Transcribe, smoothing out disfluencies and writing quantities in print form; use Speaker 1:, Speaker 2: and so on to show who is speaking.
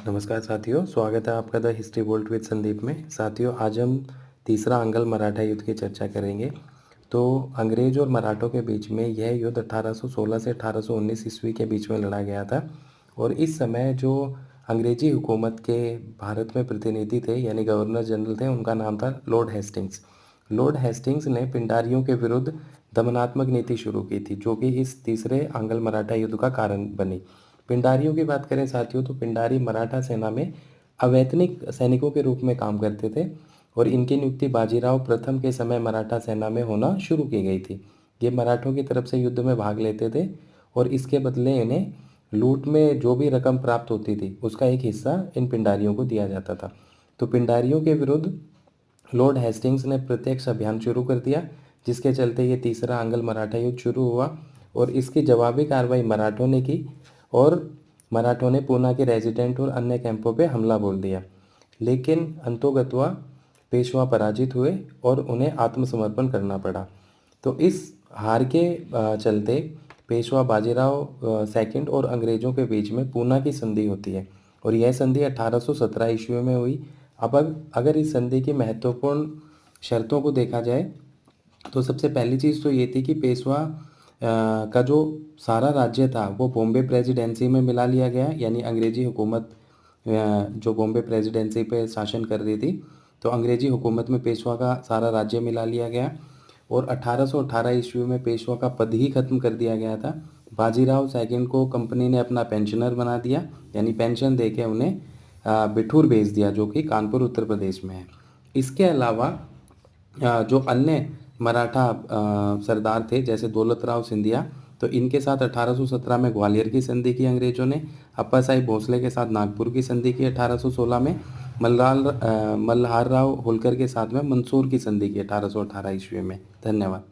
Speaker 1: नमस्कार साथियों, स्वागत है आपका the history volt with Sandeep में। साथियों, आज हम तीसरा अंगल मराठा युद्ध की चर्चा करेंगे। तो अंग्रेज और मराठों के बीच में यह युद्ध 1816 से 1819 ईस्वी के बीच में लड़ा गया था। और इस समय जो अंग्रेजी हुकूमत के भारत में प्रतिनिधि थे यानी गवर्नर जनरल थे, उनका नाम था लॉर्ड हेस्टिंग्स। लॉर्ड हेस्टिंग्स ने पिंडारियों के विरुद्ध दमनात्मक नीति शुरू की थी, जो कि इस तीसरे अंगल मराठा युद्ध का कारण बनी। पिंडारियों की बात करें साथियों, तो पिंडारी मराठा सेना में अवैतनिक सैनिकों के रूप में काम करते थे और इनकी नियुक्ति बाजीराव प्रथम के समय मराठा सेना में होना शुरू की गई थी। ये मराठों की तरफ से युद्ध में भाग लेते थे और इसके बदले इन्हें लूट में जो भी रकम प्राप्त होती थी उसका एक हिस्सा इन पिंडारियों को दिया जाता था। तो पिंडारियों के विरुद्ध लॉर्ड हेस्टिंग्स ने प्रत्यक्ष अभियान शुरू कर दिया, जिसके चलते ये तीसरा अंगल मराठा युद्ध शुरू हुआ और इसकी जवाबी कार्रवाई मराठों ने की और मराठों ने पूना के रेजिडेंट और अन्य कैंपों पे हमला बोल दिया। लेकिन अंतोगत्वा पेशवा पराजित हुए और उन्हें आत्मसमर्पण करना पड़ा। तो इस हार के चलते पेशवा बाजीराव सेकंड और अंग्रेज़ों के बीच में पूना की संधि होती है और यह संधि 1817 ईस्वी में हुई। अब अगर इस संधि की महत्वपूर्ण शर्तों को देखा जाए तो सबसे पहली चीज़ तो ये थी कि पेशवा का जो सारा राज्य था वो बॉम्बे प्रेसिडेंसी में मिला लिया गया, यानी अंग्रेजी हुकूमत जो बॉम्बे प्रेसिडेंसी पे शासन कर रही थी, तो अंग्रेजी हुकूमत में पेशवा का सारा राज्य मिला लिया गया और 1818 ईस्वी में पेशवा का पद ही खत्म कर दिया गया था। बाजीराव सेकंड को कंपनी ने अपना पेंशनर बना दिया, यानी पेंशन देके उन्हें बिठूर भेज दिया, जो कि कानपुर उत्तर प्रदेश में है। इसके अलावा जो अन्य मराठा सरदार थे जैसे दौलतराव सिंधिया, तो इनके साथ 1817 में ग्वालियर की संधि की अंग्रेजों ने। अप्पा साहेब भोसले के साथ नागपुर की संधि की 1816 में। मल्हार राव होलकर के साथ में मंदसौर की संधि की 1818 ईस्वी में। धन्यवाद।